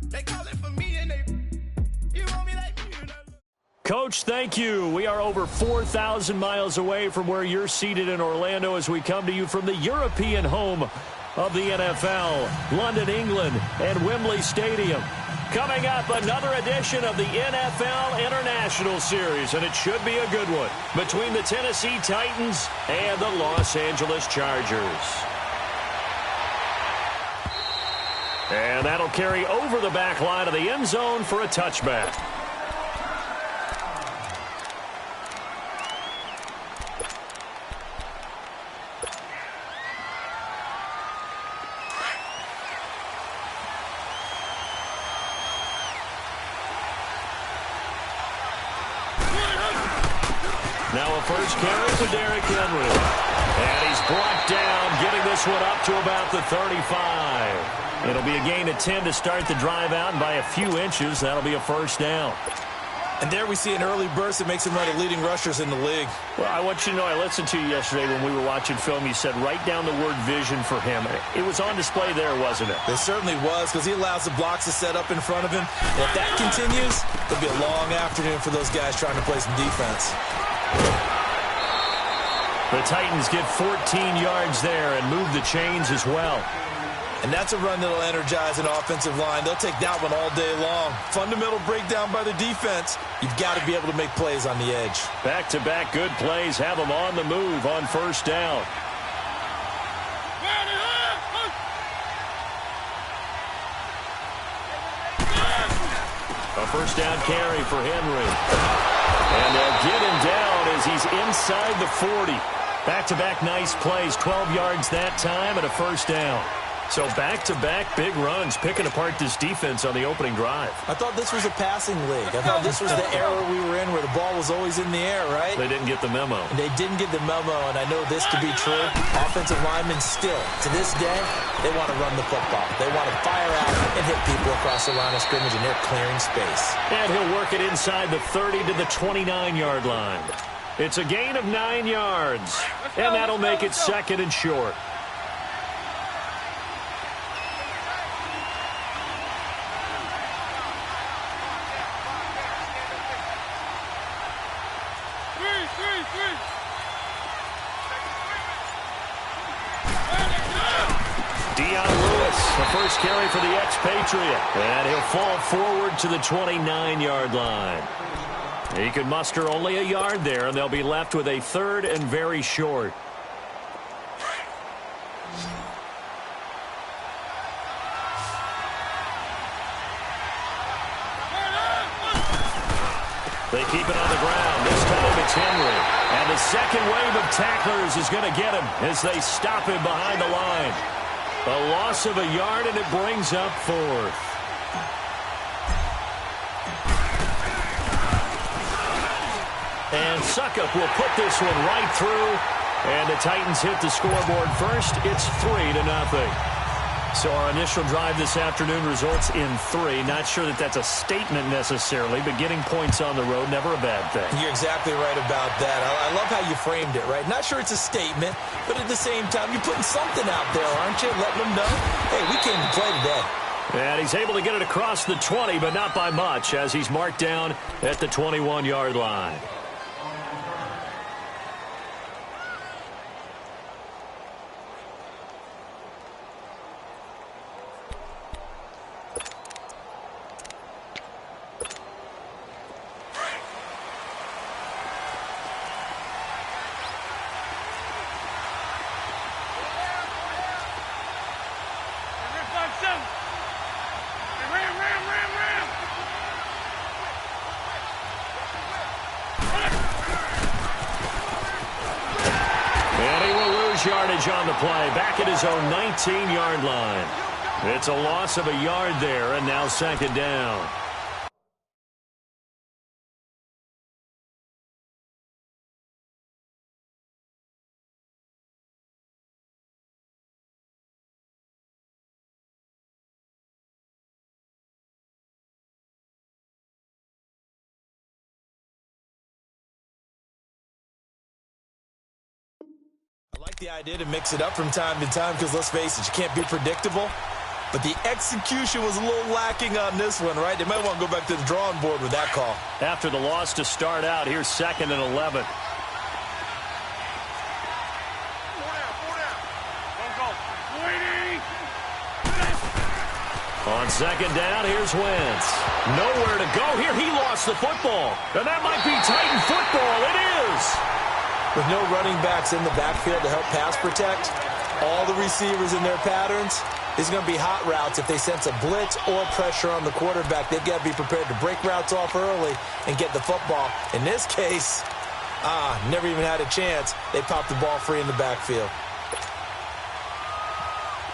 They calling for me and they, you want me like me? Coach, thank you. We are over 4,000 miles away from where you're seated in Orlando as we come to you from the European home of the NFL, London, England, and Wembley Stadium. Coming up, another edition of the NFL International Series, and it should be a good one, between the Tennessee Titans and the Los Angeles Chargers. And that'll carry over the back line of the end zone for a touchback. Now a first carry for Derrick Henry. And he's brought down, getting this one up to about the 35. It'll be a gain of 10 to start the drive out, and by a few inches, that'll be a first down. And there we see an early burst that makes him one of the leading rushers in the league. Well, I want you to know, I listened to you yesterday when we were watching film. You said write down the word vision for him. It was on display there, wasn't it? It certainly was, because he allows the blocks to set up in front of him. And if that continues, it'll be a long afternoon for those guys trying to play some defense. The Titans get 14 yards there and move the chains as well. And that's a run that'll energize an offensive line. They'll take that one all day long. Fundamental breakdown by the defense. You've got to be able to make plays on the edge. Back-to-back good plays have them on the move on first down. A first down carry for Henry. And they'll get him down as he's inside the 40. Back-to-back nice plays, 12 yards that time and a first down. So back-to-back big runs, picking apart this defense on the opening drive. I thought this was a passing league. I thought this was the era we were in where the ball was always in the air, right? They didn't get the memo. And they didn't get the memo, and I know this to be true. Offensive linemen still, to this day, they want to run the football. They want to fire out and hit people across the line of scrimmage, and they're clearing space. And he'll work it inside the 30 to the 29-yard line. It's a gain of 9 yards, and that'll make it second and short. The first carry for the expatriate. And he'll fall forward to the 29-yard line. He could muster only a yard there, and they'll be left with a third and very short. They keep it on the ground. This time it's Henry. And the second wave of tacklers is going to get him as they stop him behind the line. A loss of a yard, and it brings up fourth. And Suckup will put this one right through. And the Titans hit the scoreboard first. It's 3-0. So our initial drive this afternoon results in 3. Not sure that that's a statement necessarily, but getting points on the road, never a bad thing. You're exactly right about that. I love how you framed it, right? Not sure it's a statement, but at the same time, you're putting something out there, aren't you? Letting them know, hey, we came to play today. And he's able to get it across the 20, but not by much, as he's marked down at the 21-yard line. Yardage on the play, back at his own 19-yard line. It's a loss of a yard there, and now second down. I like the idea to mix it up from time to time because, let's face it, you can't be predictable. but the execution was a little lacking on this one, right? They might want to go back to the drawing board with that call. After the loss to start out, here's 2nd and 11. On 2nd down, here's Wentz. Nowhere to go here. He lost the football. And that might be Titan football. It is. With no running backs in the backfield to help pass protect, all the receivers in their patterns, it's going to be hot routes if they sense a blitz or pressure on the quarterback. They've got to be prepared to break routes off early and get the football. In this case, never even had a chance. They popped the ball free in the backfield.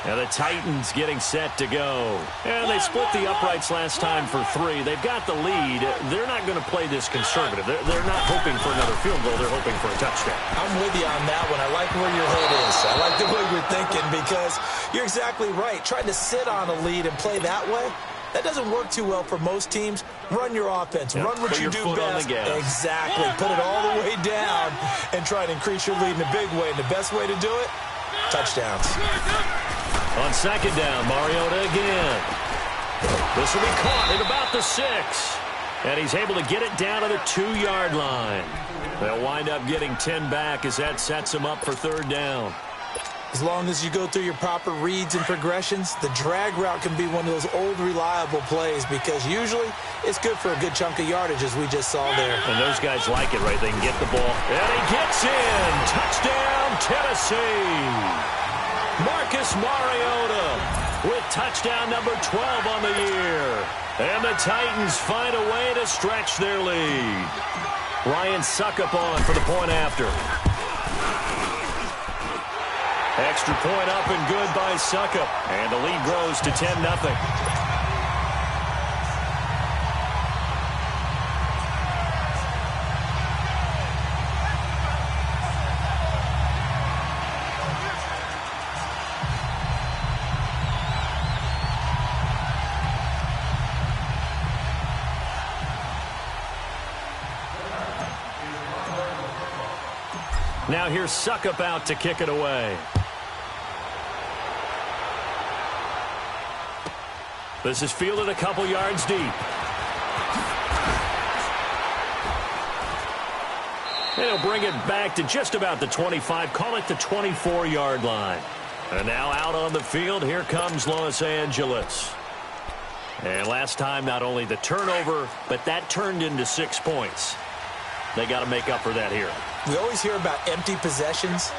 Now the Titans getting set to go. And they split the uprights last time for 3. They've got the lead. They're not going to play this conservative. They're not hoping for another field goal. They're hoping for a touchdown. I'm with you on that one. I like where your head is. I like the way you're thinking because you're exactly right. Trying to sit on a lead and play that way, that doesn't work too well for most teams. Run your offense. Run what you do best. Exactly. Put it all the way down and try to increase your lead in a big way. And the best way to do it, touchdowns. On 2nd down, Mariota again. This will be caught at about the 6. And he's able to get it down to the 2-yard line. They'll wind up getting 10 back as that sets him up for 3rd down. As long as you go through your proper reads and progressions, the drag route can be one of those old reliable plays because usually it's good for a good chunk of yardage as we just saw there. And those guys like it, right? They can get the ball. And he gets in. Touchdown, Tennessee. Marcus Mariota with touchdown number 12 on the year. And the Titans find a way to stretch their lead. Ryan Suckup on for the point after. Extra point up and good by Suckup. And the lead grows to 10-0. Now here's Suckup out to kick it away. This is fielded a couple yards deep. And he'll bring it back to just about the 25. Call it the 24-yard line. And now out on the field, here comes Los Angeles. And last time, not only the turnover, but that turned into 6 points. They got to make up for that here. We always hear about empty possessions,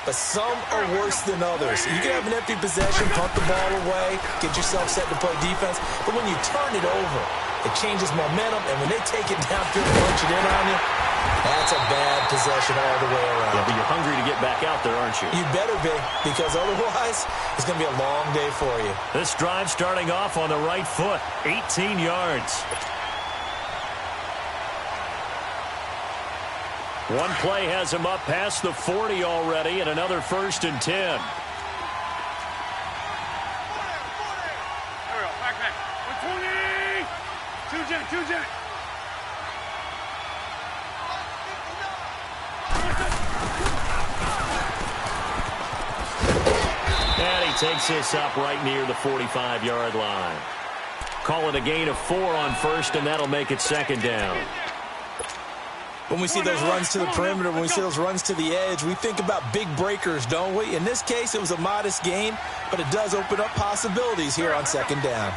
but some are worse than others. You can have an empty possession, punt the ball away, get yourself set to play defense, but when you turn it over, it changes momentum, and when they take it downfield and punch it in on you, that's a bad possession all the way around. Yeah, but you're hungry to get back out there, aren't you? You better be, because otherwise, it's going to be a long day for you. This drive starting off on the right foot, 18 yards. One play has him up past the 40 already, and another 1st and 10. And he takes this up right near the 45-yard line. Call it a gain of 4 on 1st, and that'll make it 2nd down. When we see those runs to the perimeter, when we see those runs to the edge, we think about big breakers, don't we? In this case, it was a modest gain, but it does open up possibilities here on 2nd down.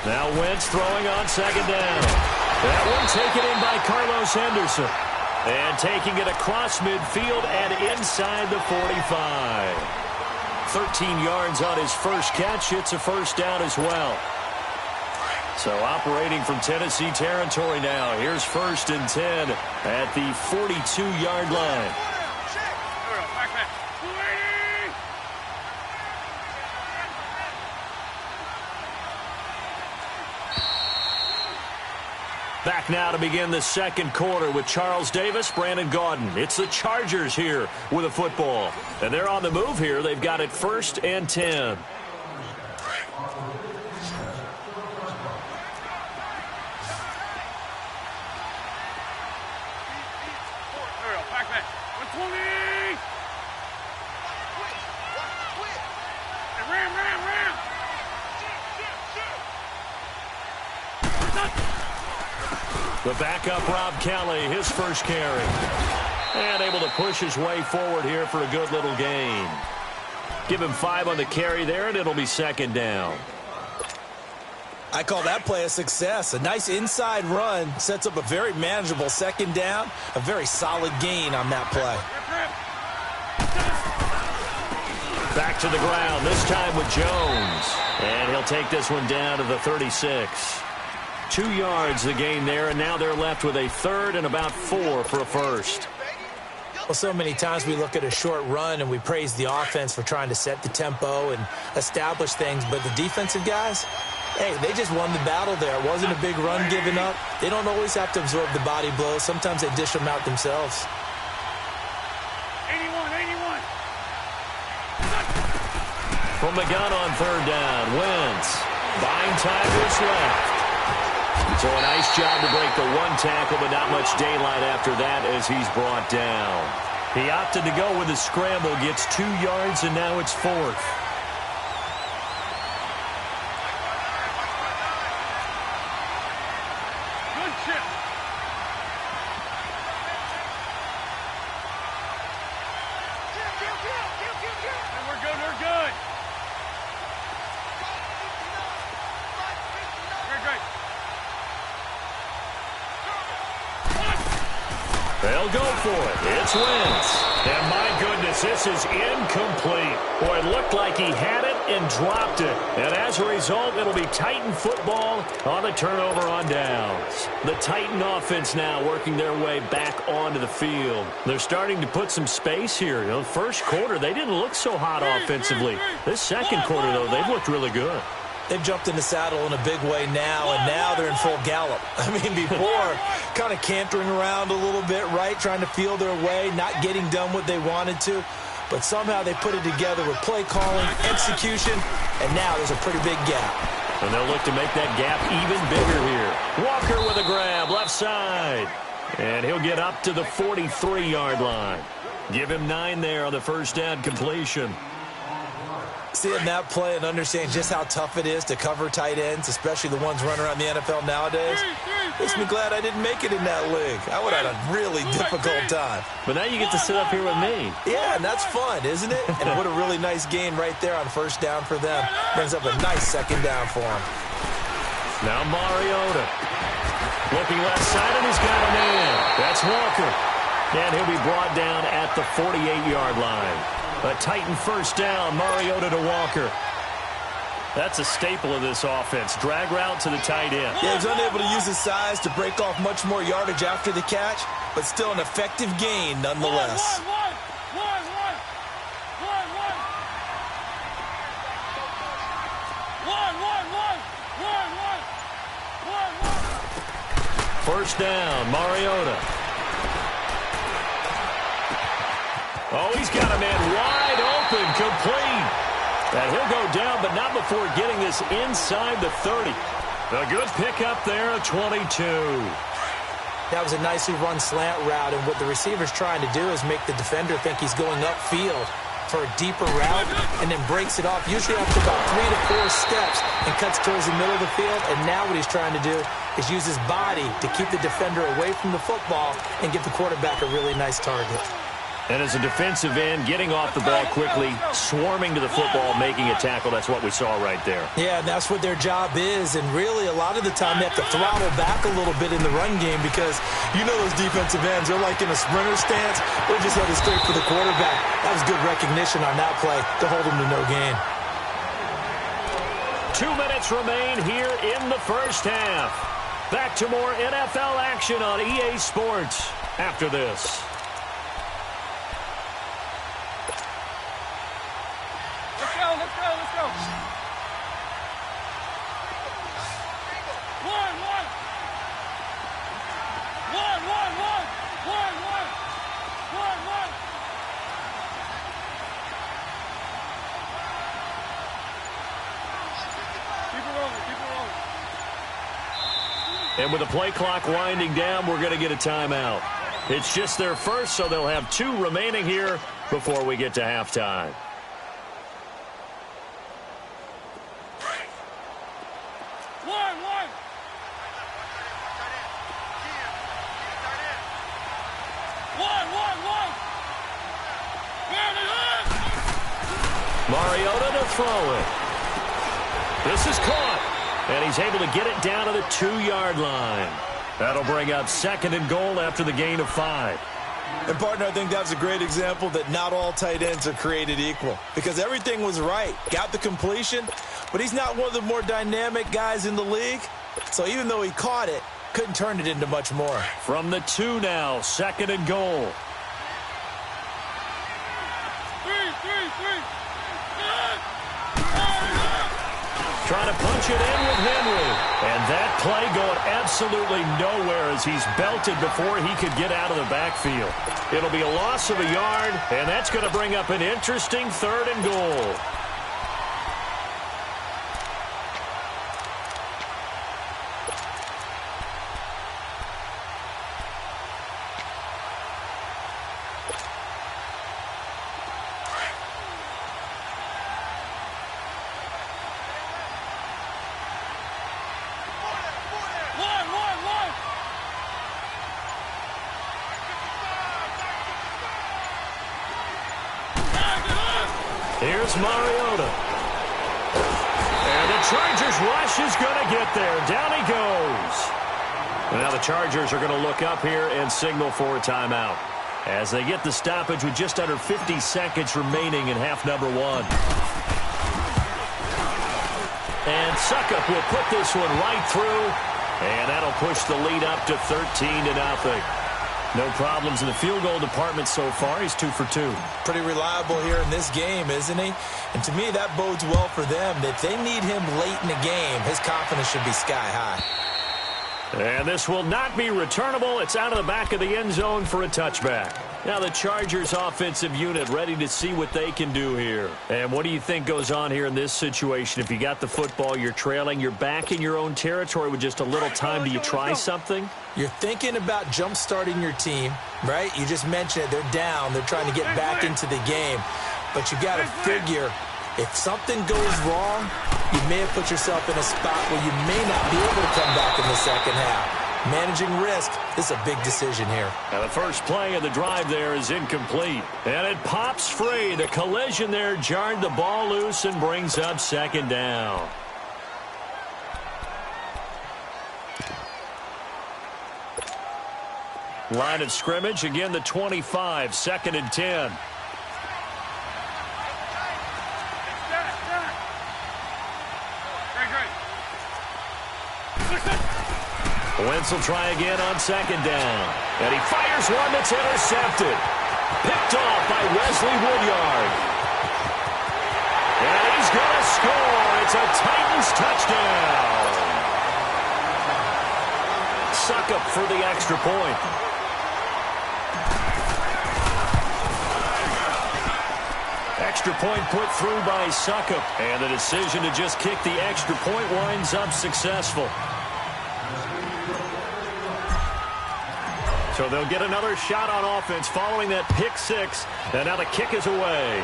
Now Wentz throwing on 2nd down. That one taken in by Carlos Henderson. And taking it across midfield and inside the 45. 13 yards on his first catch. It's a 1st down as well. So operating from Tennessee territory now. Here's 1st and 10 at the 42-yard line. Back now to begin the 2nd quarter with Charles Davis, Brandon Gaudin. It's the Chargers here with a football. And they're on the move here. They've got it 1st and 10. The backup, Rob Kelly, his first carry. And able to push his way forward here for a good little gain. Give him 5 on the carry there, and it'll be second down. I call that play a success. A nice inside run sets up a very manageable second down. A very solid gain on that play. Back to the ground, this time with Jones. And he'll take this one down to the 36. 2 yards the gain there, and now they're left with a third and about 4 for a first. Well, so many times we look at a short run and we praise the offense for trying to set the tempo and establish things, but the defensive guys, hey, they just won the battle there. It wasn't a big run given up. They don't always have to absorb the body blows. Sometimes they dish them out themselves. 81. From the gun on third down, Wentz. Buying time is left. So a nice job to break the 1 tackle, but not much daylight after that as he's brought down. He opted to go with a scramble, gets 2 yards, and now it's 4th. Good chip. We're good. Great. They'll go for it. It's Wentz. And my goodness, this is incomplete. Boy, it looked like he had it and dropped it. And as a result, it'll be Titan football on the turnover on downs. The Titan offense now working their way back onto the field. They're starting to put some space here. You know, first quarter, they didn't look so hot offensively. This second quarter, though, they've looked really good. They've jumped in the saddle in a big way now, and now they're in full gallop. I mean, before, kind of cantering around a little bit, right, trying to feel their way, not getting done what they wanted to. But somehow they put it together with play calling, execution, and now there's a pretty big gap. And they'll look to make that gap even bigger here. Walker with a grab, left side. And he'll get up to the 43-yard line. Give him 9 there on the first down completion. Seeing that play and understanding just how tough it is to cover tight ends, especially the ones running around the NFL nowadays, makes me glad I didn't make it in that league. I would have had a really difficult time. But now you get to sit up here with me. Yeah, and that's fun, isn't it? And what a really nice gain right there on first down for them. Brings up a nice second down for them. Now Mariota. Looking left side, and he's got a man. That's Walker. And he'll be brought down at the 48-yard line. A Titan first down, Mariota to Walker. That's a staple of this offense. Drag route to the tight end. Yeah, he's unable to use his size to break off much more yardage after the catch, but still an effective gain nonetheless. First down, Mariota. Oh, he's got a man wide open, complete. And he'll go down, but not before getting this inside the 30. A good pickup there, a 22. That was a nicely run slant route, and what the receiver's trying to do is make the defender think he's going upfield for a deeper route, and then breaks it off, usually after about 3 to 4 steps, and cuts towards the middle of the field. And now what he's trying to do is use his body to keep the defender away from the football and give the quarterback a really nice target. And as a defensive end, getting off the ball quickly, swarming to the football, making a tackle, that's what we saw right there. Yeah, and that's what their job is. And really, a lot of the time, they have to throttle back a little bit in the run game because you know those defensive ends, they're like in a sprinter stance. They're just headed straight for the quarterback. That was good recognition on that play to hold him to no gain. 2 minutes remain here in the first half. Back to more NFL action on EA Sports after this. Let's go. Keep it rolling. And with the play clock winding down, we're going to get a timeout. It's just their first, so they'll have 2 remaining here before we get to halftime. Mariota to throw it. This is caught, and he's able to get it down to the 2-yard line. That'll bring up 2nd and goal after the gain of 5. And, partner, I think that was a great example that not all tight ends are created equal, because everything was right. Got the completion, but he's not one of the more dynamic guys in the league. So even though he caught it, couldn't turn it into much more. From the 2 now, 2nd and goal. Trying to punch it in with Henry. And that play going absolutely nowhere as he's belted before he could get out of the backfield. It'll be a loss of a yard, and that's going to bring up an interesting 3rd and goal. Here's Mariota. And the Chargers rush is going to get there. Down he goes. And now the Chargers are going to look up here and signal for a timeout as they get the stoppage with just under 50 seconds remaining in half number 1. And Suckup will put this one right through, and that'll push the lead up to 13-0. No problems in the field goal department so far. He's 2 for 2. Pretty reliable here in this game, isn't he? And to me, that bodes well for them. If they need him late in the game, his confidence should be sky high. And this will not be returnable. It's out of the back of the end zone for a touchback. Now the Chargers offensive unit ready to see what they can do here. And what do you think goes on here in this situation? If you got the football, you're trailing, you're back in your own territory with just a little time. Do you try something? You're thinking about jump-starting your team, right? You just mentioned it. They're down. They're trying to get back into the game. But you got to figure, if something goes wrong, you may have put yourself in a spot where you may not be able to come back in the second half. Managing risk is a big decision here. Now the first play of the drive there is incomplete. And it pops free. The collision there jarred the ball loose and brings up 2nd down. Line of scrimmage, again the 25, 2nd and 10. Wentz will try again on 2nd down. And he fires one that's intercepted. Picked off by Wesley Woodyard. And he's going to score. It's a Titans touchdown. Suckup for the extra point. Extra point put through by Suckup. And the decision to just kick the extra point winds up successful. So they'll get another shot on offense following that pick 6. And now the kick is away.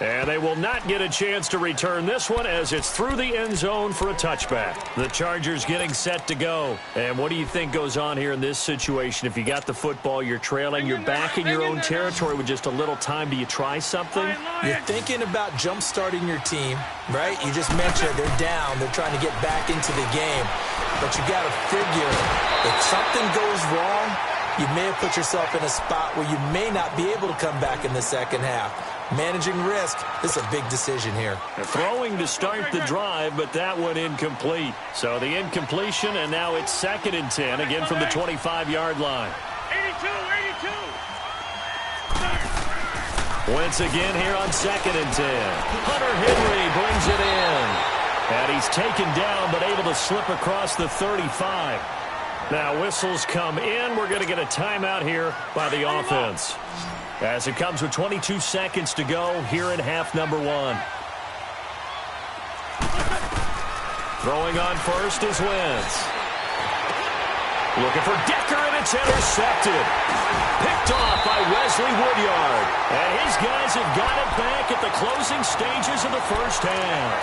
And they will not get a chance to return this one as it's through the end zone for a touchback. The Chargers getting set to go. And what do you think goes on here in this situation? If you got the football, you're trailing, you're back in your own territory with just a little time. Do you try something? You're thinking about jump-starting your team, right? You just mentioned they're down. They're trying to get back into the game. But you got to figure, if something goes wrong, you may have put yourself in a spot where you may not be able to come back in the second half. Managing risk is a big decision here. They're throwing to start the drive, but that one incomplete. So the incompletion, and now it's 2nd and 10, again from the 25-yard line. 82. Wentz again here on 2nd and 10. Hunter Henry brings it in. And he's taken down, but able to slip across the 35. Now whistles come in. We're going to get a timeout here by the offense, as it comes with 22 seconds to go here in half number 1. Throwing on first is Wentz. Looking for Decker, and it's intercepted. Picked off by Wesley Woodyard. And his guys have got it back at the closing stages of the first half.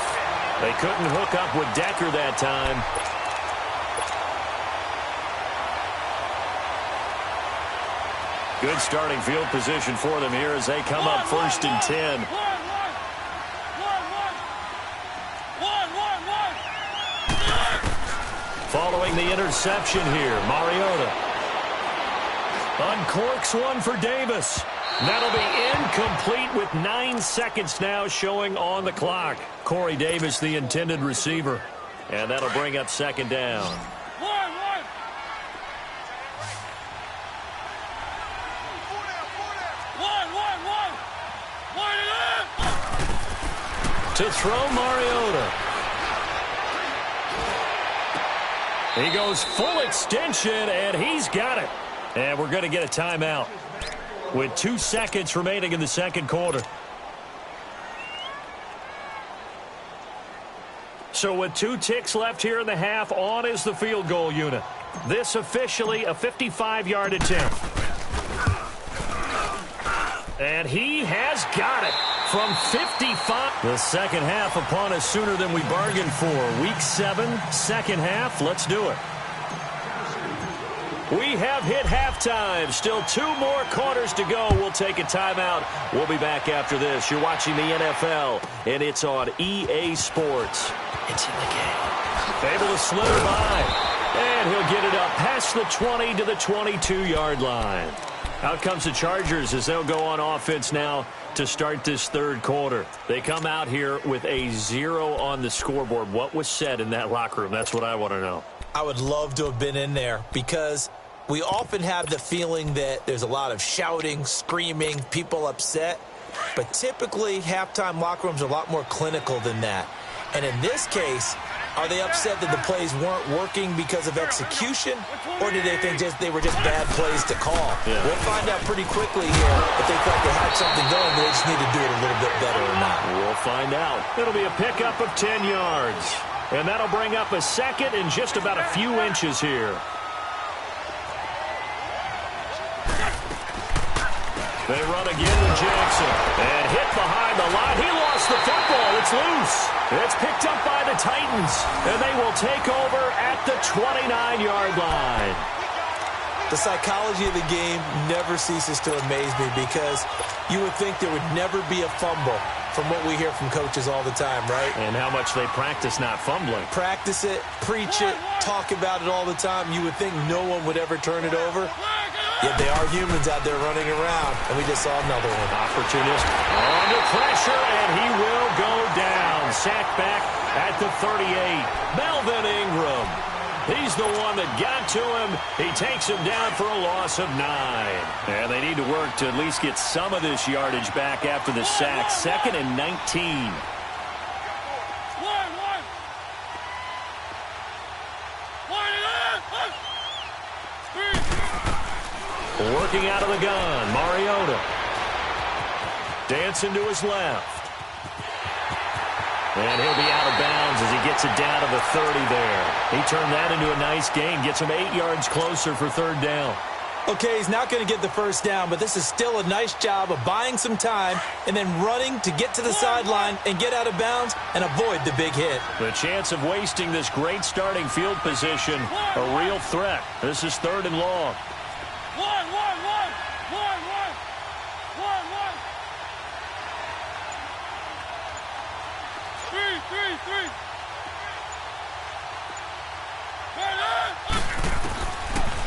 They couldn't hook up with Decker that time. Good starting field position for them here as they come up first and 10. Following the interception here, Mariota uncorks one for Davis. That'll be incomplete with 9 seconds now showing on the clock. Corey Davis, the intended receiver. And that'll bring up second down. To throw, Mariota. He goes full extension, and he's got it. And we're going to get a timeout with 2 seconds remaining in the second quarter. So with 2 ticks left here in the half, on is the field goal unit. This officially a 55-yard attempt. And he has got it from 55. The second half upon us sooner than we bargained for. Week 7, second half. Let's do it. We have hit halftime. Still 2 more quarters to go. We'll take a timeout. We'll be back after this. You're watching the NFL, and it's on EA Sports. It's in the game. Able to slither by, and he'll get it up past the 20 to the 22-yard line. Out comes the Chargers as they'll go on offense now to start this third quarter. They come out here with a 0 on the scoreboard. What was said in that locker room? That's what I want to know. I would love to have been in there because we often have the feeling that there's a lot of shouting, screaming, people upset. But typically, halftime locker rooms are a lot more clinical than that. And in this case, are they upset that the plays weren't working because of execution, or did they think they were just bad plays to call? Yeah. We'll find out pretty quickly here if they thought they had something going, but they just need to do it a little bit better or not. We'll find out. It'll be a pickup of 10 yards. And that'll bring up a second and just about a few inches here. They run again with Jackson. And hit behind the line. He lost the football. It's loose. It's picked up by the Titans. And they will take over at the 29-yard line. The psychology of the game never ceases to amaze me because you would think there would never be a fumble from what we hear from coaches all the time, right? And how much they practice not fumbling. Practice it, preach it, talk about it all the time. You would think no one would ever turn it over. Yet they are humans out there running around, and we just saw another one. Opportunist under pressure, and he will go down. Sacked back at the 38. Melvin Ingram. He's the one that got to him. He takes him down for a loss of 9. And they need to work to at least get some of this yardage back after the sack. 2nd and 19. Working out of the gun, Mariota. Dancing to his left. And he'll be out of bounds as he gets it down to the 30 there. He turned that into a nice gain, gets him 8 yards closer for third down. Okay, he's not going to get the first down, but this is still a nice job of buying some time and then running to get to the sideline and get out of bounds and avoid the big hit. The chance of wasting this great starting field position, a real threat. This is 3rd and long.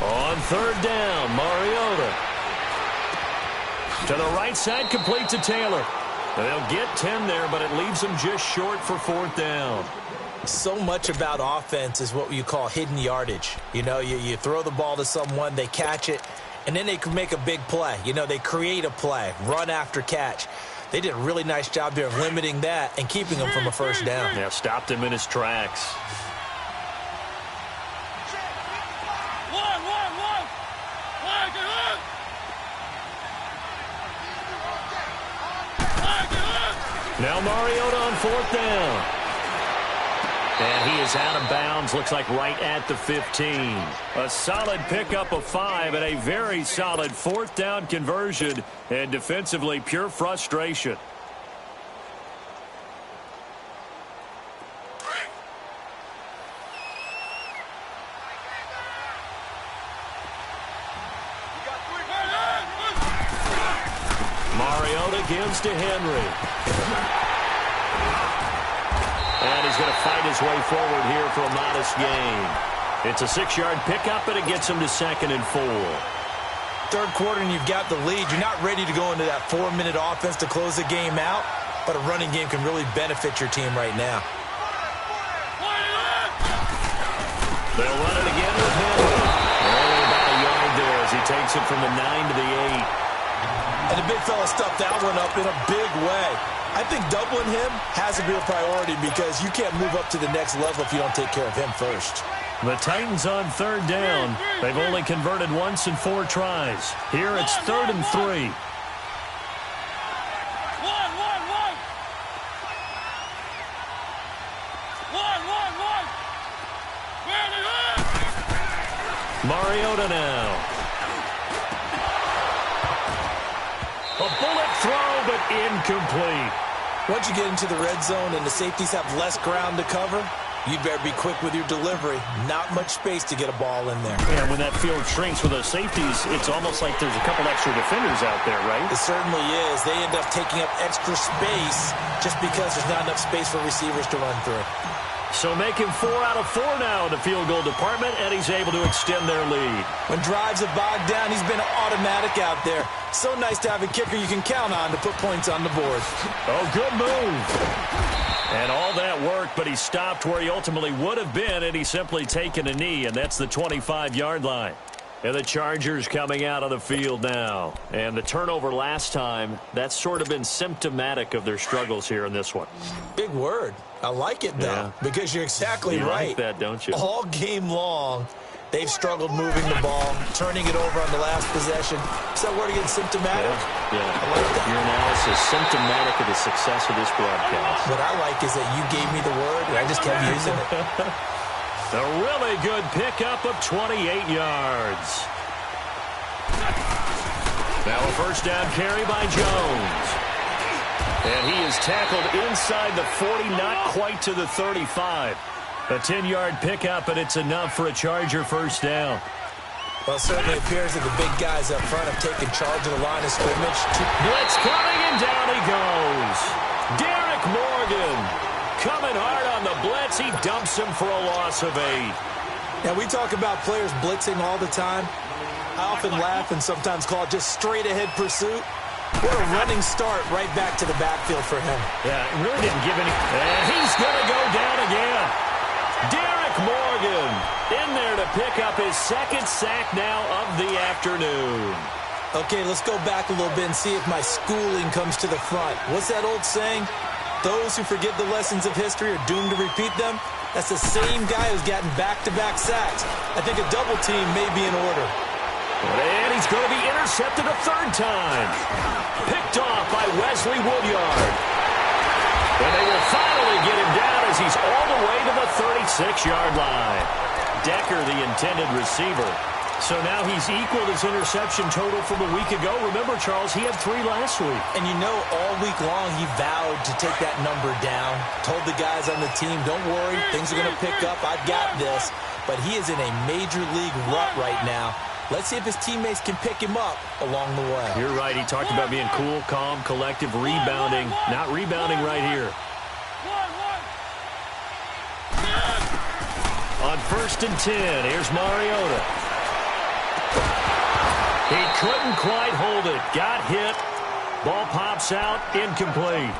On 3rd down, Mariota. To the right side, complete to Taylor. They'll get 10 there, but it leaves them just short for 4th down. So much about offense is what you call hidden yardage. You know, you throw the ball to someone, they catch it, and then they can make a big play. You know, they create a play, run after catch. They did a really nice job there of limiting that and keeping him from a first down. Yeah, stopped him in his tracks. Now Mariota on 4th down. And he is out of bounds, looks like right at the 15. A solid pickup of 5 and a very solid fourth down conversion. And defensively, pure frustration. Mariota gives to Henry. And he's going to fight his way forward here for a modest gain. It's a 6-yard pickup, and it gets him to 2nd and 4. Third quarter, and you've got the lead. You're not ready to go into that 4-minute offense to close the game out, but a running game can really benefit your team right now. They'll run it again with Henry. Only about a yard there as he takes it from the 9 to the 8. And the big fella stuffed that one up in a big way. I think doubling him has to be a priority because you can't move up to the next level if you don't take care of him first. The Titans on 3rd down. They've only converted once in 4 tries. Here it's 3rd and 3. Mariota now. A bullet throw, but incomplete. Once you get into the red zone and the safeties have less ground to cover, you better be quick with your delivery. Not much space to get a ball in there. And when that field shrinks with those safeties, it's almost like there's a couple extra defenders out there, right? It certainly is. They end up taking up extra space just because there's not enough space for receivers to run through. So making 4 out of 4 now in the field goal department, and he's able to extend their lead. When drives are bogged down, he's been automatic out there. So nice to have a kicker you can count on to put points on the board. Oh, good move. And all that worked, but he stopped where he ultimately would have been, and he's simply taken a knee, and that's the 25-yard line. And the Chargers coming out of the field now. And the turnover last time, that's sort of been symptomatic of their struggles here in this one. Big word. I like it, though, because you're exactly right. You like that, don't you? All game long, they've struggled moving the ball, turning it over on the last possession. Is that word again, symptomatic? Yeah. I like that. Your analysis, symptomatic of the success of this broadcast. What I like is that you gave me the word, and I just kept using it. A really good pickup of 28 yards. Now a first down carry by Jones. And he is tackled inside the 40, not quite to the 35. A 10-yard pickup, and it's enough for a Charger first down. Well, it certainly appears that the big guys up front have taken charge of the line of scrimmage. Blitz coming, and down he goes. Derek Morgan coming hard on the blitz. He dumps him for a loss of 8. Now, we talk about players blitzing all the time. I often laugh and sometimes call it just straight-ahead pursuit. What a running start right back to the backfield for him. Yeah, it really didn't give any. And he's going to go down again. Derek Morgan in there to pick up his 2nd sack now of the afternoon. Okay, let's go back a little bit and see if my schooling comes to the front. What's that old saying? Those who forget the lessons of history are doomed to repeat them. That's the same guy who's gotten back-to-back sacks. I think a double team may be in order. And he's going to be intercepted a 3rd time. Picked off by Wesley Woodyard. And they will finally get him down as he's all the way to the 36-yard line. Decker, the intended receiver. So now he's equaled his interception total from a week ago. Remember, Charles, he had 3 last week. And you know, all week long he vowed to take that number down. Told the guys on the team, don't worry, things are going to pick up. I've got this. But he is in a major league rut right now. Let's see if his teammates can pick him up along the way. You're right. He talked about being cool, calm, collective, rebounding. Not rebounding right here. On 1st and 10, here's Mariota. He couldn't quite hold it. Got hit. Ball pops out. Incomplete.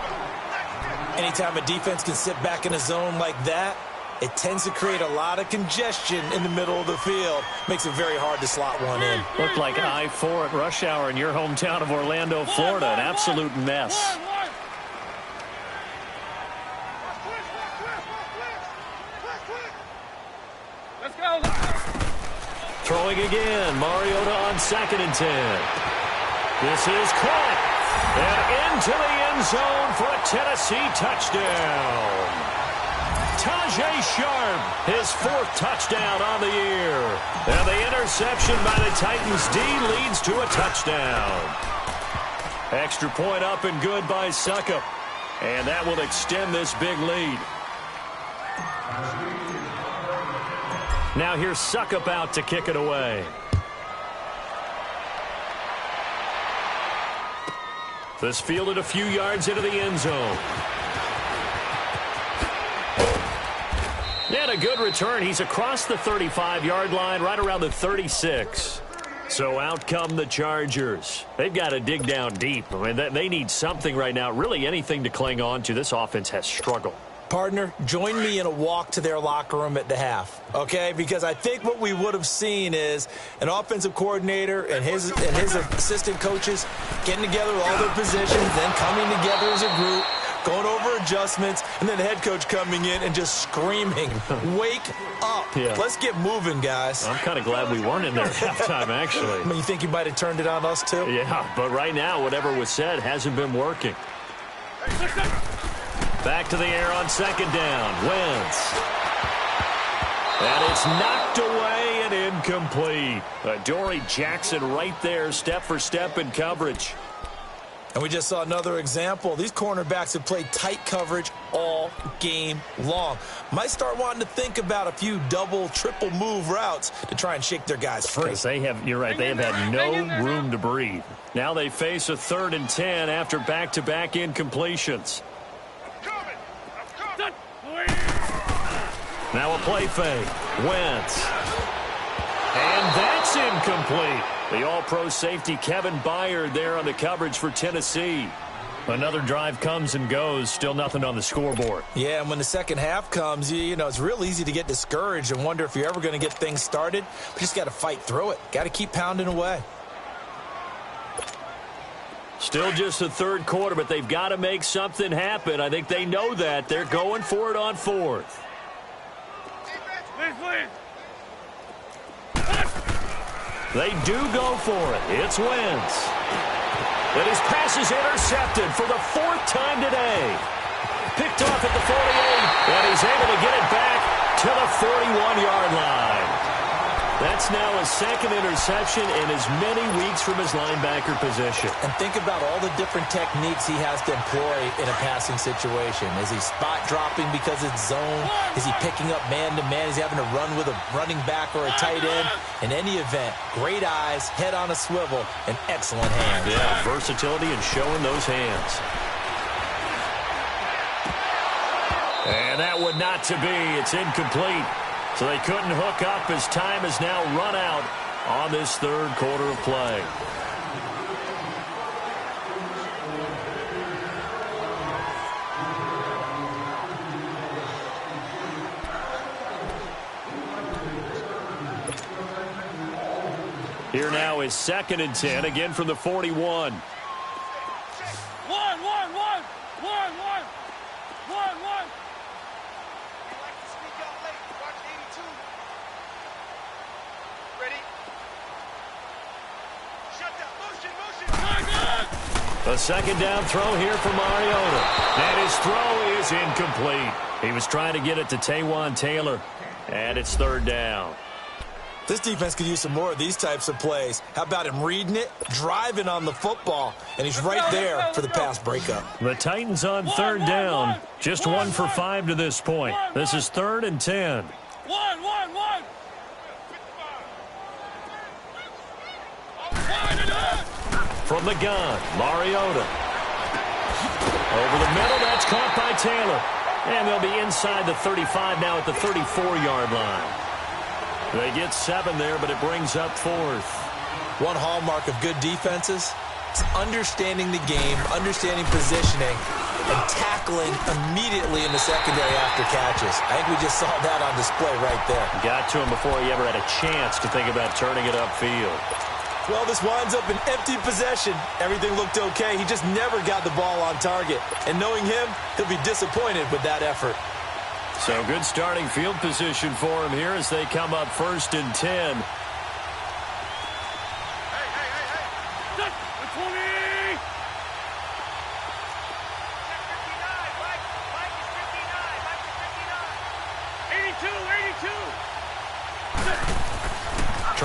Anytime a defense can sit back in a zone like that, it tends to create a lot of congestion in the middle of the field. Makes it very hard to slot one in. Looked like I-4 at rush hour in your hometown of Orlando, Florida. An absolute mess. Let's go. Throwing again. Mariota on 2nd and 10. This is caught. And into the end zone for a Tennessee touchdown. Tajay Sharp, his 4th touchdown on the year. And the interception by the Titans D leads to a touchdown. Extra point up and good by Succop. And that will extend this big lead. Now here's Succop out to kick it away. This fielded a few yards into the end zone. And a good return. He's across the 35-yard line, right around the 36. So out come the Chargers. They've got to dig down deep. I mean, they need something right now, really anything to cling on to. This offense has struggled. Partner, join me in a walk to their locker room at the half, okay? Because I think what we would have seen is an offensive coordinator and his assistant coaches getting together with all their positions, then coming together as a group, going over adjustments, and then the head coach coming in and just screaming, wake up. Yeah. Let's get moving, guys. I'm kind of glad we weren't in there at halftime, actually. I mean, you think you might have turned it on us, too? Yeah, but right now, whatever was said hasn't been working. Back to the air on 2nd down. Wentz. And it's knocked away and incomplete. Dory Jackson right there, step for step in coverage. And we just saw another example. These cornerbacks have played tight coverage all game long. Might start wanting to think about a few double, triple move routes to try and shake their guys free. Because you're right, they have had no room to breathe. Now they face a 3rd and 10 after back-to-back incompletions. Now a play fake. Wentz. And that's incomplete. The all-pro safety Kevin Byard there on the coverage for Tennessee. Another drive comes and goes. Still nothing on the scoreboard. Yeah, and when the second half comes, you know, it's real easy to get discouraged and wonder if you're ever going to get things started. But just got to fight through it. Got to keep pounding away. Still just the 3rd quarter, but they've got to make something happen. I think they know that. They're going for it on 4th. They do go for it. It's Wentz. And his pass is intercepted for the 4th time today. Picked off at the 48, and he's able to get it back to the 41-yard line. That's now a 2nd interception in as many weeks from his linebacker position. And think about all the different techniques he has to employ in a passing situation. Is he spot dropping because it's zone? Is he picking up man-to-man? Is he having to run with a running back or a tight end? In any event, great eyes, head on a swivel, and excellent hands. Yeah, versatility and showing those hands. And that one not to be. It's incomplete. So they couldn't hook up as time has now run out on this 3rd quarter of play. Here now is 2nd and 10, again from the 41. A 2nd down throw here for Mariota. And his throw is incomplete. He was trying to get it to Taywan Taylor. And it's 3rd down. This defense could use some more of these types of plays. How about him reading it, driving on the football, and he's right there for the pass breakup. The Titans on 3rd down. Just 1 for 5 to this point. This is 3rd and 10. From the gun, Mariota. Over the middle, that's caught by Taylor. And they'll be inside the 35 now at the 34-yard line. They get 7 there, but it brings up 4th. One hallmark of good defenses is understanding the game, understanding positioning, and tackling immediately in the secondary after catches. I think we just saw that on display right there. Got to him before he ever had a chance to think about turning it upfield. Well, this winds up in empty possession. Everything looked okay. He just never got the ball on target. And knowing him, he'll be disappointed with that effort. So good starting field position for him here as they come up 1st and 10.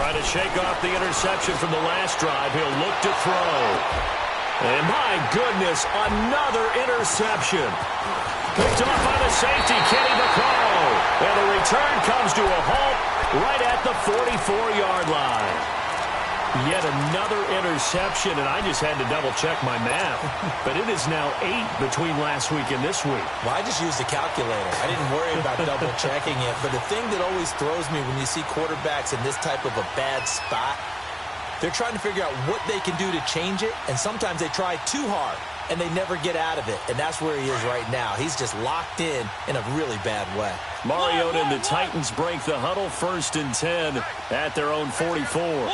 try to shake off the interception from the last drive. He'll look to throw. And my goodness, another interception. Picked off by the safety, Kenny Vaccaro. And the return comes to a halt right at the 44-yard line. Yet another interception, and I just had to double-check my math. But it is now 8 between last week and this week. Well, I just used a calculator. I didn't worry about double-checking it. But the thing that always throws me when you see quarterbacks in this type of a bad spot, they're trying to figure out what they can do to change it, and sometimes they try too hard, and they never get out of it. And that's where he is right now. He's just locked in a really bad way. Mariota and the Titans break the huddle, 1st and 10 at their own 44.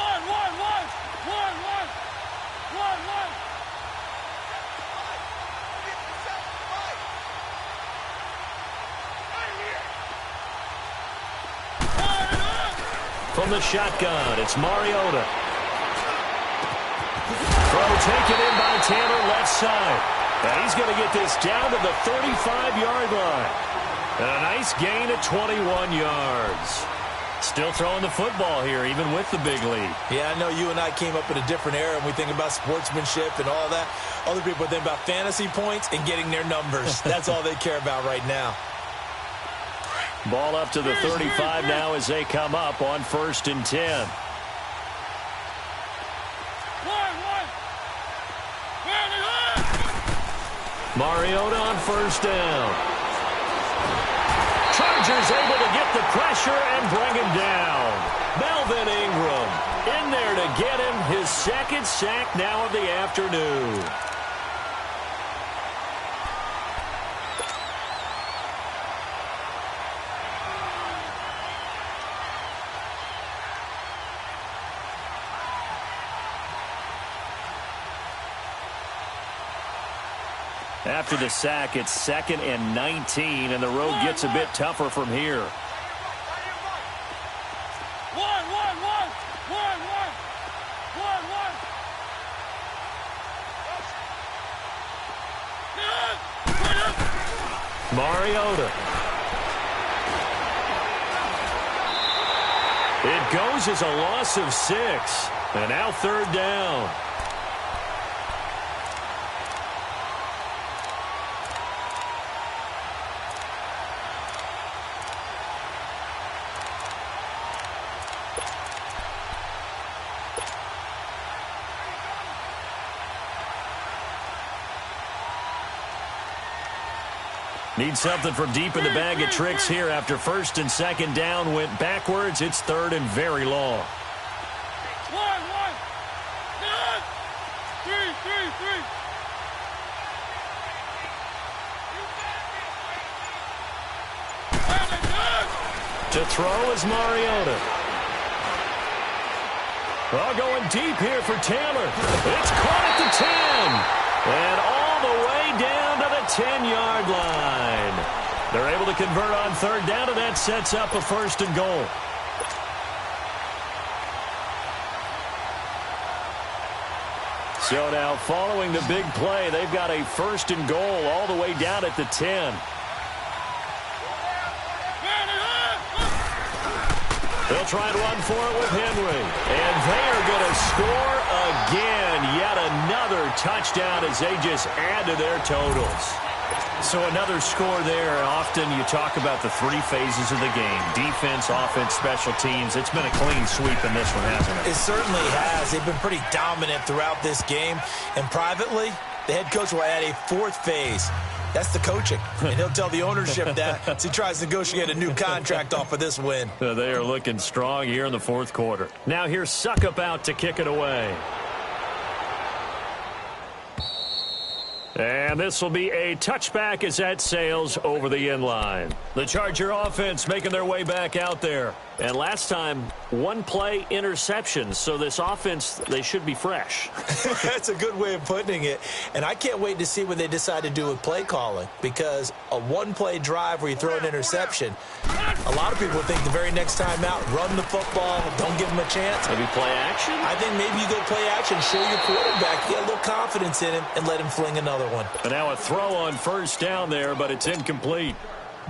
From the shotgun, it's Mariota. Throw taken in by Tanner, left side. And he's going to get this down to the 35-yard line. And a nice gain at 21 yards. Still throwing the football here, even with the big lead. Yeah, I know you and I came up in a different era, and we think about sportsmanship and all that. Other people think about fantasy points and getting their numbers. That's all they care about right now. Ball up to the 35 now as they come up on 1st and 10. Mariota on 1st down. Chargers able to get the pressure and bring him down. Melvin Ingram in there to get him his 2nd sack now of the afternoon. After the sack, it's 2nd and 19, and the road gets a bit tougher from here. Mariota. It goes as a loss of 6, and now 3rd down. Need something from deep in the bag of tricks here after 1st and 2nd down went backwards. It's 3rd and very long. To throw is Mariota. Well, going deep here for Taylor. It's caught at the 10. And all the way down to the 10-yard line. They're able to convert on 3rd down, and that sets up a 1st and goal. So now, following the big play, they've got a 1st and goal all the way down at the 10. They'll try and run for it with Henry. And they are going to score again. Yet another touchdown as they just add to their totals. So another score there. Often you talk about the 3 phases of the game. Defense, offense, special teams. It's been a clean sweep in this one, hasn't it? It certainly has. They've been pretty dominant throughout this game. And privately, the head coach will add a 4th phase. That's the coaching. And he'll tell the ownership that as he tries to negotiate a new contract off of this win. They are looking strong here in the 4th quarter. Now here's Suckup out to kick it away. And this will be a touchback as that sails over the end line. The Charger offense making their way back out there. And last time, 1-play interception. So this offense, they should be fresh. That's a good way of putting it. And I can't wait to see what they decide to do with play calling. Because a 1-play drive where you throw an interception, a lot of people think the very next time out, run the football, don't give them a chance. Maybe play action? I think maybe you go play action, show your quarterback, get a little confidence in him, and let him fling another one. And now a throw on 1st down there, but it's incomplete.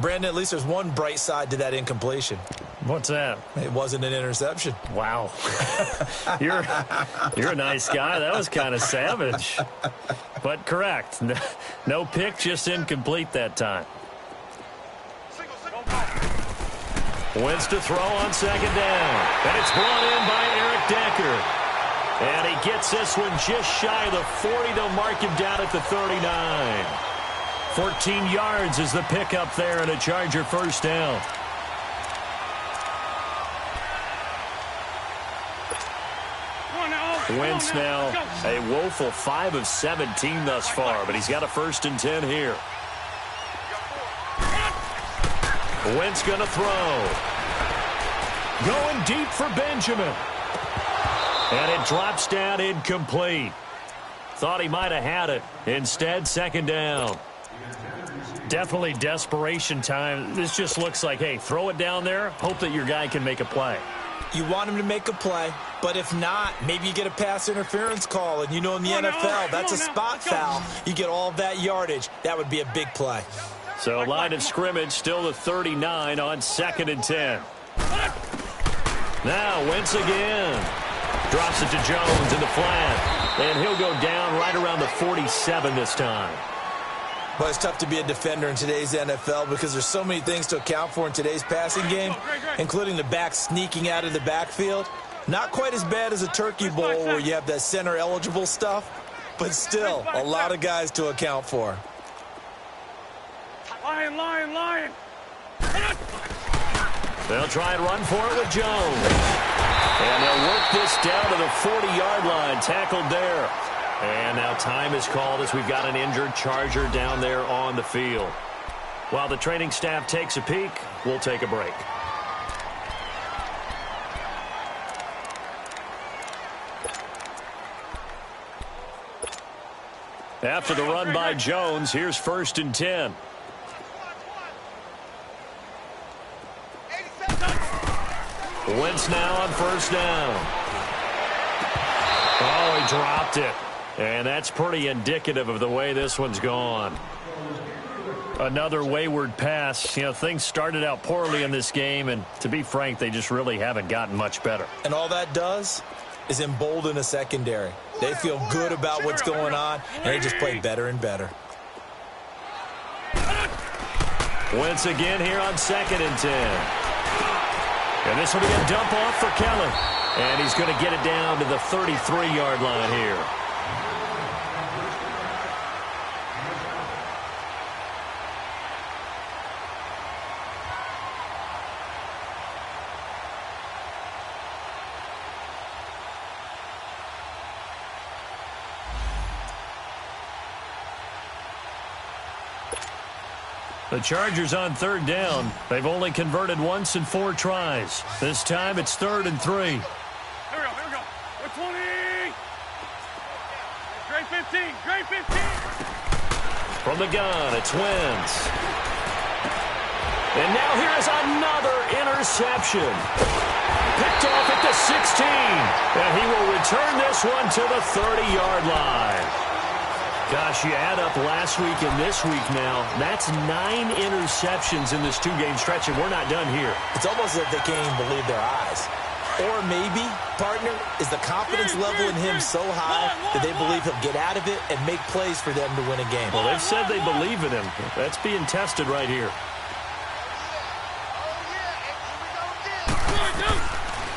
Brandon, at least there's one bright side to that incompletion. What's that? It wasn't an interception. Wow. You're a nice guy. That was kind of savage. But correct. No pick, just incomplete that time. Wins to throw on second down. And it's brought in by Eric Decker. And he gets this one just shy of the 40. They'll mark him down at the 39. 14 yards is the pickup there and a Charger first down. Wentz now a woeful 5 of 17 thus far, but he's got a 1st and 10 here. Wentz going to throw. Going deep for Benjamin. And it drops down incomplete. Thought he might have had it. Instead, second down. Definitely desperation time. This just looks like, hey, throw it down there, hope that your guy can make a play. You want him to make a play, but if not, maybe you get a pass interference call, and you know in the NFL, that's a spot foul. You get all of that yardage. That would be a big play. So line of scrimmage still the 39 on 2nd and 10. Now Wentz again. Drops it to Jones in the flat. And he'll go down right around the 47 this time. But it's tough to be a defender in today's NFL because there's so many things to account for in today's passing game, including the back sneaking out of the backfield. Not quite as bad as a turkey bowl where you have that center-eligible stuff, but still a lot of guys to account for. Lion. They'll try and run for it with Jones. And they'll work this down to the 40-yard line, tackled there. And now time is called as we've got an injured Charger down there on the field. While the training staff takes a peek, we'll take a break. After the run by Jones, here's 1st and 10. Wentz now on 1st down. Oh, he dropped it. And that's pretty indicative of the way this one's gone. Another wayward pass. You know, things started out poorly in this game, and to be frank, they just really haven't gotten much better. And all that does is embolden a secondary. They feel good about what's going on, and they just play better and better. Wentz again here on 2nd and 10. And this will be a dump off for Kelly. And he's going to get it down to the 33-yard line here. The Chargers on 3rd down. They've only converted once in 4 tries. This time it's 3rd and 3. Here we go. We're 20. Great 15. From the gun, it's Wentz. And now here's another interception. Picked off at the 16. And he will return this one to the 30-yard line. Gosh, you add up last week and this week now, that's 9 interceptions in this 2-game stretch, and we're not done here. It's almost as if they can't even believe their eyes. Or maybe, partner, is the confidence level in him so high that they believe he'll get out of it and make plays for them to win a game. Well, they've said they believe in him. That's being tested right here.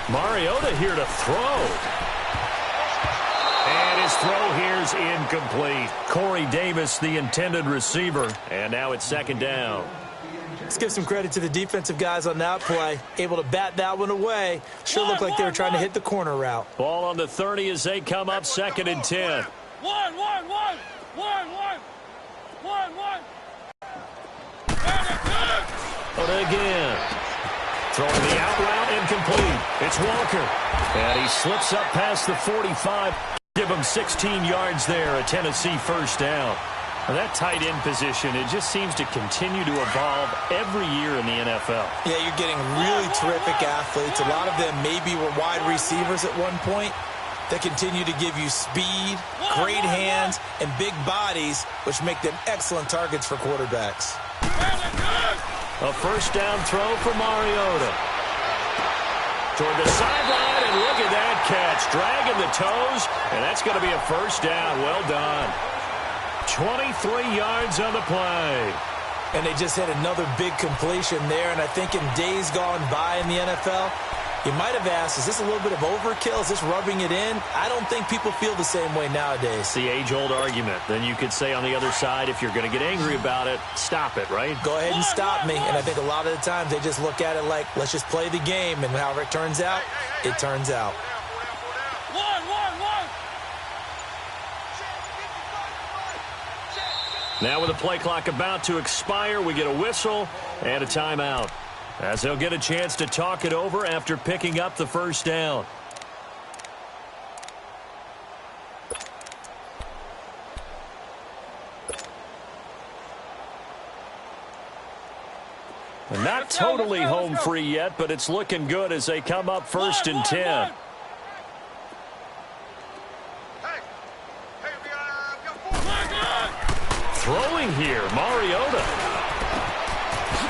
Mariota here to throw. And his throw here's incomplete. Corey Davis, the intended receiver. And now it's 2nd down. Let's give some credit to the defensive guys on that play. Able to bat that one away. Sure looked like they were trying to hit the corner route. Ball on the 30 as they come up 2nd and 10. One. But again, throwing the out route incomplete. It's Walker. And he slips up past the 45. Give him 16 yards there, a Tennessee first down. Now that tight end position, it just seems to continue to evolve every year in the NFL. Yeah, you're getting really terrific athletes. A lot of them maybe were wide receivers at one point. They continue to give you speed, great hands, and big bodies, which make them excellent targets for quarterbacks. A first down throw for Mariota. Toward the sideline, and look at that catch. Dragging the toes, and that's going to be a first down. Well done. 23 yards on the play. And they just hit another big completion there. And I think in days gone by in the NFL, you might have asked, is this a little bit of overkill? Is this rubbing it in? I don't think people feel the same way nowadays. It's the age-old argument. Then you could say on the other side, if you're going to get angry about it, stop it, right? Go ahead and stop me. And I think a lot of the times they just look at it like, let's just play the game. And however it turns out, it turns out. Now with the play clock about to expire, we get a whistle and a timeout, as they'll get a chance to talk it over after picking up the first down. And not totally home free yet, but it's looking good as they come up first and 10. Throwing here, Mariota.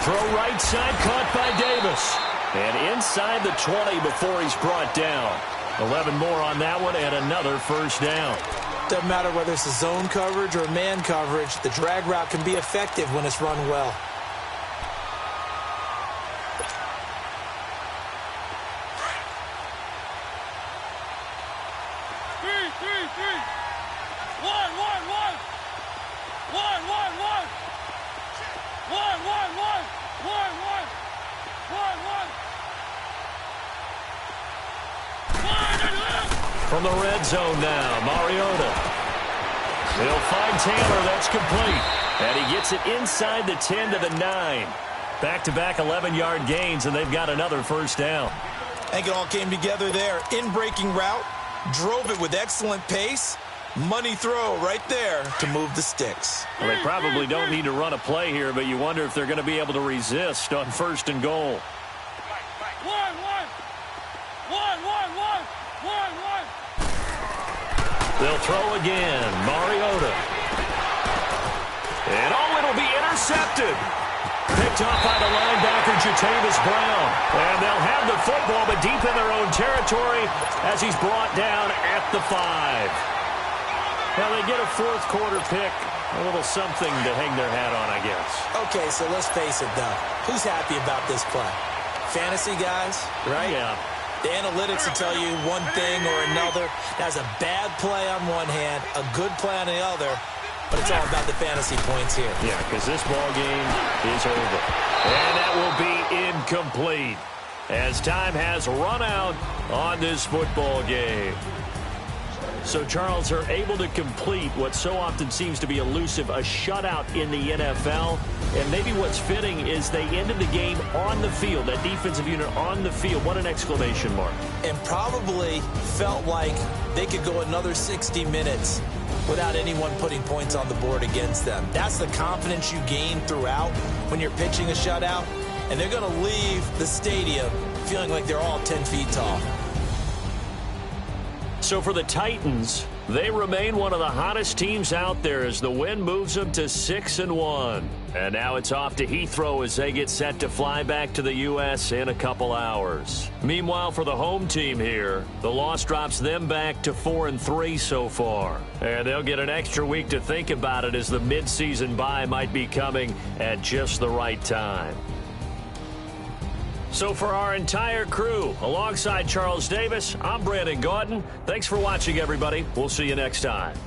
Throw right side, caught by Davis. And inside the 20 before he's brought down. 11 more on that one and another first down. Doesn't matter whether it's a zone coverage or man coverage, the drag route can be effective when it's run well. From the red zone now, Mariota. He'll find Taylor. That's complete. And he gets it inside the 10 to the 9. Back-to-back 11-yard gains, and they've got another first down. I think it all came together there. In-breaking route, drove it with excellent pace. Money throw right there to move the sticks. Well, they probably don't need to run a play here, but you wonder if they're going to be able to resist on first and goal. They'll throw again. Mariota. And it'll be intercepted. Picked off by the linebacker, Jatavis Brown. And they'll have the football, but deep in their own territory as he's brought down at the 5. Now they get a fourth quarter pick. A little something to hang their hat on, I guess. Okay, so let's face it, though. Who's happy about this play? Fantasy guys, right? Yeah. The analytics will tell you one thing or another. That's a bad play on one hand, a good play on the other, but it's all about the fantasy points here. Yeah, because this ball game is over. And that will be incomplete as time has run out on this football game. So, Charles, are able to complete what so often seems to be elusive, a shutout in the NFL. And maybe what's fitting is they ended the game on the field, that defensive unit on the field. What an exclamation mark. And probably felt like they could go another 60 minutes without anyone putting points on the board against them. That's the confidence you gain throughout when you're pitching a shutout. And they're going to leave the stadium feeling like they're all 10 feet tall. So for the Titans, they remain one of the hottest teams out there as the win moves them to 6-1. And now it's off to Heathrow as they get set to fly back to the U.S. in a couple hours. Meanwhile, for the home team here, the loss drops them back to 4-3 so far. And they'll get an extra week to think about it as the midseason bye might be coming at just the right time. So for our entire crew, alongside Charles Davis, I'm Brandon Gaudin. Thanks for watching, everybody. We'll see you next time.